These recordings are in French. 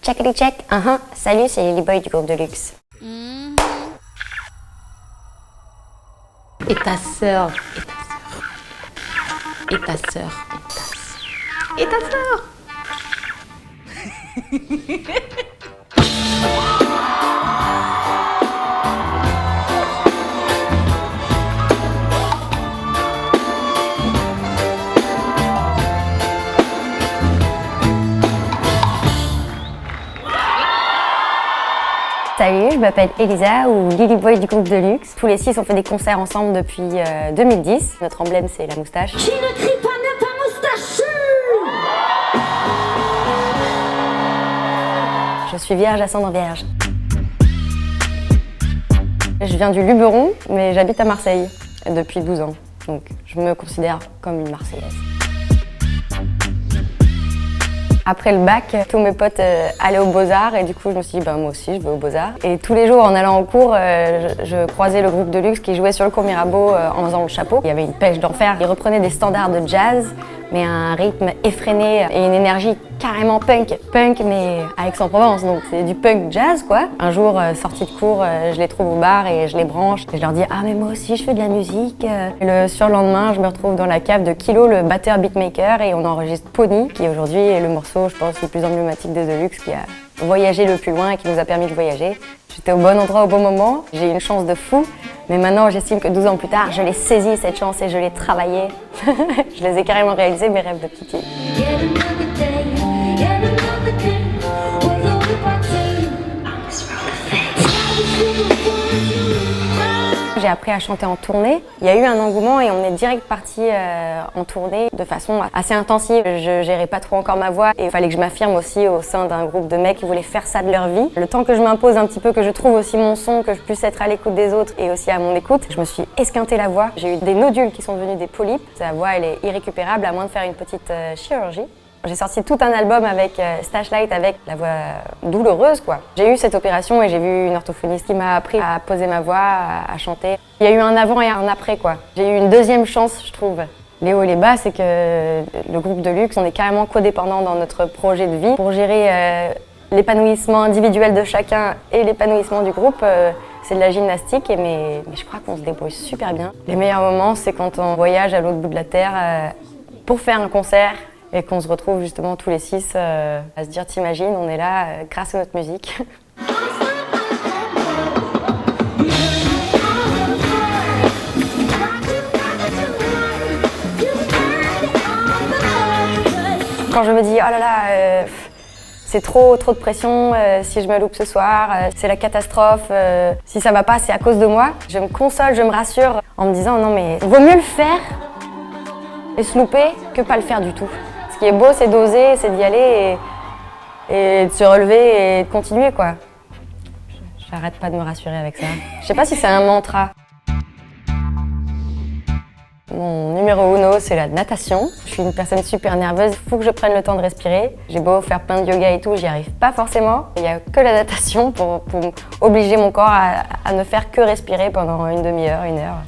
Checkity check. Salut, c'est Lily Boy du groupe de luxe. Et ta sœur. Et ta sœur. Et ta sœur. Salut, je m'appelle Elisa ou Lily Boy du groupe de luxe. Tous les 6, on fait des concerts ensemble depuis 2010. Notre emblème, c'est la moustache. Qui ne crie pas n'est pas moustachu. Je suis vierge, ascendant vierge. Je viens du Luberon, mais j'habite à Marseille depuis 12 ans. Donc je me considère comme une Marseillaise. Après le bac, tous mes potes allaient aux Beaux-Arts et du coup je me suis dit moi aussi je vais aux Beaux-Arts. Et tous les jours en allant en cours, je croisais le groupe de luxe qui jouait sur le cours Mirabeau en faisant le chapeau. Il y avait une pêche d'enfer. Ils reprenaient des standards de jazz, mais à un rythme effréné et une énergie carrément punk. Punk mais à Aix-en-Provence, donc c'est du punk jazz quoi. Un jour, sortie de cours, je les trouve au bar et je les branche. Et je leur dis « Ah mais moi aussi je fais de la musique ». Le surlendemain, je me retrouve dans la cave de Kilo, le batteur beatmaker, et on enregistre Pony, qui aujourd'hui est le morceau, je pense, le plus emblématique des The Luxe, qui a voyagé le plus loin et qui nous a permis de voyager. J'étais au bon endroit au bon moment, j'ai eu une chance de fou, mais maintenant j'estime que 12 ans plus tard, je l'ai saisie cette chance et je l'ai travaillée. Je les ai carrément réalisés, mes rêves de petite fille. J'ai appris à chanter en tournée. Il y a eu un engouement et on est direct parti en tournée de façon assez intensive. Je gérais pas trop encore ma voix et il fallait que je m'affirme aussi au sein d'un groupe de mecs qui voulaient faire ça de leur vie. Le temps que je m'impose un petit peu, que je trouve aussi mon son, que je puisse être à l'écoute des autres et aussi à mon écoute, je me suis esquinté la voix. J'ai eu des nodules qui sont devenus des polypes. La voix, elle est irrécupérable à moins de faire une petite chirurgie. J'ai sorti tout un album avec Stash Light, avec la voix douloureuse quoi. J'ai eu cette opération et j'ai vu une orthophoniste qui m'a appris à poser ma voix, à chanter. Il y a eu un avant et un après quoi. J'ai eu une deuxième chance je trouve. Les hauts et les bas, c'est que le groupe de luxe, on est carrément codépendants dans notre projet de vie. Pour gérer l'épanouissement individuel de chacun et l'épanouissement du groupe, c'est de la gymnastique, mais je crois qu'on se débrouille super bien. Les meilleurs moments, c'est quand on voyage à l'autre bout de la terre pour faire un concert. Et qu'on se retrouve justement tous les 6 à se dire t'imagines, on est là grâce à notre musique. Quand je me dis oh là là, c'est trop de pression, si je me loupe ce soir, c'est la catastrophe, si ça va pas c'est à cause de moi, je me console, je me rassure en me disant non mais vaut mieux le faire et se louper que pas le faire du tout. Ce qui est beau, c'est d'oser, c'est d'y aller et de se relever et de continuer, quoi. J'arrête pas de me rassurer avec ça. Je sais pas si c'est un mantra. Mon numéro uno, c'est la natation. Je suis une personne super nerveuse, il faut que je prenne le temps de respirer. J'ai beau faire plein de yoga et tout, j'y arrive pas forcément. Il n'y a que la natation pour obliger mon corps à ne faire que respirer pendant une demi-heure, une heure.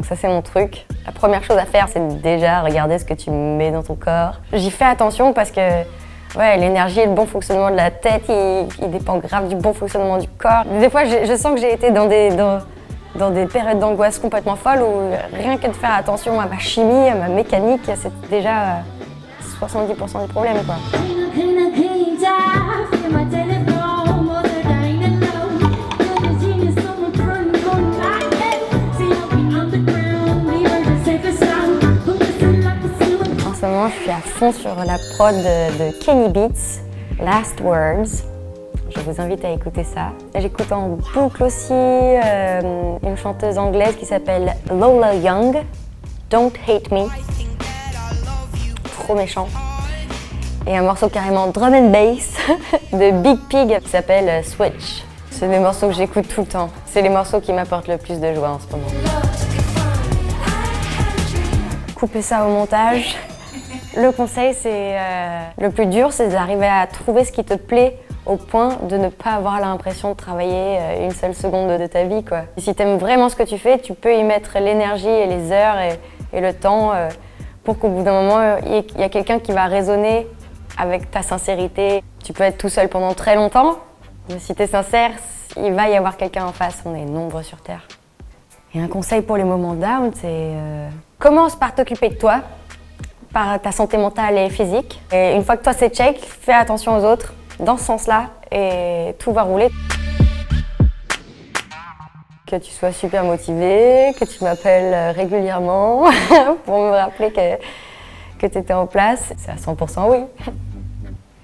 Donc ça c'est mon truc. La première chose à faire c'est déjà regarder ce que tu mets dans ton corps. J'y fais attention parce que l'énergie et le bon fonctionnement de la tête, il dépend grave du bon fonctionnement du corps. Des fois je sens que j'ai été dans des périodes d'angoisse complètement folles où rien que de faire attention à ma chimie, à ma mécanique, c'est déjà 70% du problème quoi. Je suis à fond sur la prod de Kenny Beats, Last Words. Je vous invite à écouter ça. J'écoute en boucle aussi une chanteuse anglaise qui s'appelle Lola Young, Don't Hate Me. Trop méchant. Et un morceau carrément drum and bass de Big Pig qui s'appelle Switch. C'est des morceaux que j'écoute tout le temps. C'est les morceaux qui m'apportent le plus de joie en ce moment. Couper ça au montage. Le conseil, c'est le plus dur, c'est d'arriver à trouver ce qui te plaît au point de ne pas avoir l'impression de travailler une seule seconde de ta vie, quoi. Et si tu aimes vraiment ce que tu fais, tu peux y mettre l'énergie et les heures et le temps pour qu'au bout d'un moment, il y a quelqu'un qui va résonner avec ta sincérité. Tu peux être tout seul pendant très longtemps, mais si tu es sincère, il va y avoir quelqu'un en face. On est nombreux sur Terre. Et un conseil pour les moments down, c'est commence par t'occuper de toi, par ta santé mentale et physique. Et une fois que toi c'est check, fais attention aux autres dans ce sens-là et tout va rouler. Que tu sois super motivé, que tu m'appelles régulièrement pour me rappeler que tu étais en place, c'est à 100% oui.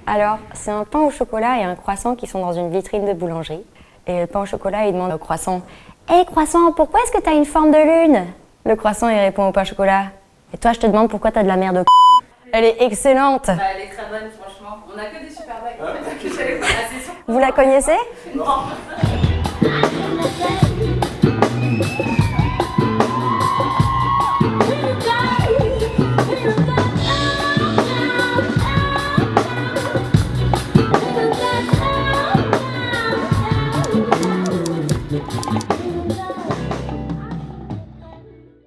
Alors, c'est un pain au chocolat et un croissant qui sont dans une vitrine de boulangerie. Et le pain au chocolat, il demande au croissant « Hé croissant, pourquoi est-ce que t'as une forme de lune ?» Le croissant, il répond au pain au chocolat « Et toi, je te demande pourquoi t'as de la merde au c***. » Elle est excellente. Bah, elle est très bonne, franchement. On a que des super bagues. En fait, que j'allais faire la session. Vous la connaissez ? Non.